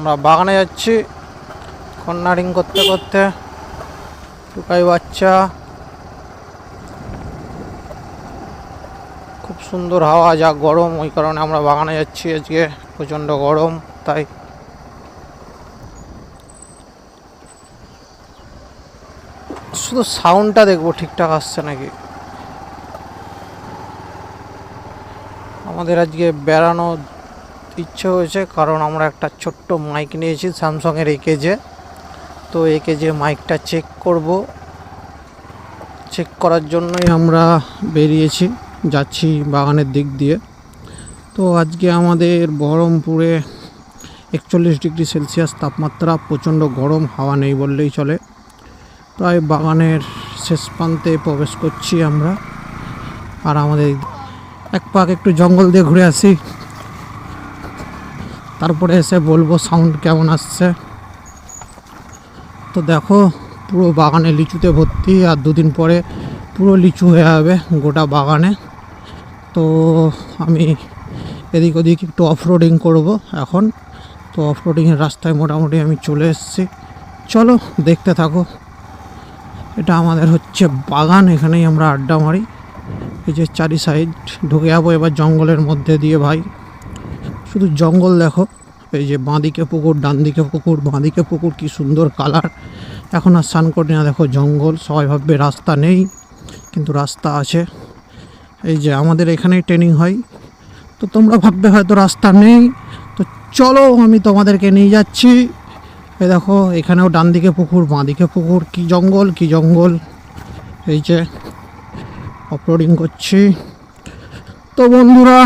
আমরা বাগানে যাচ্ছি কর্নারিং করতে করতে। টুকাই বাচ্চা, খুব সুন্দর হাওয়া, যা গরম, ওই কারণে আমরা বাগানে যাচ্ছি। আজকে প্রচণ্ড গরম, তাই শুধু সাউন্ডটা দেখবো ঠিকঠাক আসছে নাকি। আমাদের আজকে বেড়ানো ইচ্ছে হয়েছে, কারণ আমরা একটা ছোট্ট মাইক নিয়েছি স্যামসাংয়ের AKG। তো AKG মাইকটা চেক করব, চেক করার জন্যই আমরা বেরিয়েছি, যাচ্ছি বাগানের দিক দিয়ে। তো আজকে আমাদের বহরমপুরে 41 ডিগ্রি সেলসিয়াস তাপমাত্রা, প্রচণ্ড গরম, হাওয়া নেই বললেই চলে। প্রায় বাগানের শেষ প্রান্তে প্রবেশ করছি আমরা। আর আমাদের এক পাক একটু জঙ্গল দিয়ে ঘুরে আসি, তারপরে এসে বলবো সাউন্ড কেমন আসছে। তো দেখো, পুরো বাগানে লিচুতে ভর্তি, আর দুদিন পরে পুরো লিচু হয়ে যাবে গোটা বাগানে। তো আমি এদিক ওদিক একটু অফরোডিং করব এখন। তো অফরোডিংয়ের রাস্তায় মোটামুটি আমি চলে এসেছি, চলো দেখতে থাকো। এটা আমাদের হচ্ছে বাগান, এখানেই আমরা আড্ডা মারি। এই যে চারি সাইড ঢুকে যাবো এবার জঙ্গলের মধ্যে দিয়ে। ভাই শুধু জঙ্গল দেখো, এই যে বাঁদিকে পুকুর, ডান দিকে পুকুর, বাঁদিকে পুকুর, কি সুন্দর কালার। এখন আর স্নান করি না, দেখো জঙ্গল। সবাই ভাববে রাস্তা নেই, কিন্তু রাস্তা আছে। এই যে আমাদের এখানেই ট্রেনিং হয়, তো তোমরা ভাববে হয়তো রাস্তা নেই। তো চলো আমি তোমাদেরকে নিয়ে যাচ্ছি। এই দেখো এখানেও ডান দিকে পুকুর, বাঁদিকে পুকুর, কি জঙ্গল কি জঙ্গল। এই যে অফরোডিং করছি। তো বন্ধুরা,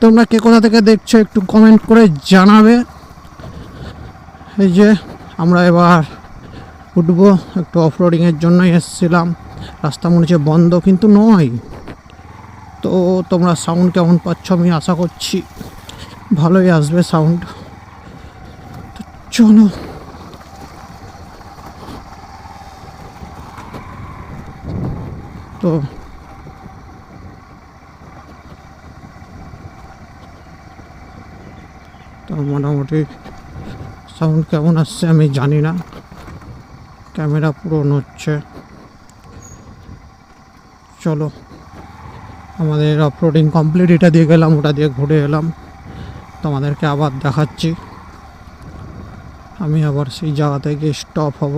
তোমরা কে কোথা থেকে দেখছো একটু কমেন্ট করে জানাবে। এই যে আমরা এবার উঠবো, একটু অফরোডিংয়ের জন্যই এসেছিলাম। রাস্তা মনে হচ্ছে বন্ধ, কিন্তু নয়। তো তোমরা সাউন্ড কেমন পাচ্ছ আমি আশা করছি ভালোই আসবে সাউন্ড। তো চলো। তো মোটামুটি সাউন্ড কেমন আসছে আমি জানি না, ক্যামেরা পুরো নড়ছে। চলো, আমাদের অফরোডিং কমপ্লিট। এটা দিয়ে গেলাম, ওটা দিয়ে ঘুরে এলাম, তোমাদেরকে আবার দেখাচ্ছি। আমি আবার সেই জায়গা থেকে স্টপ হব।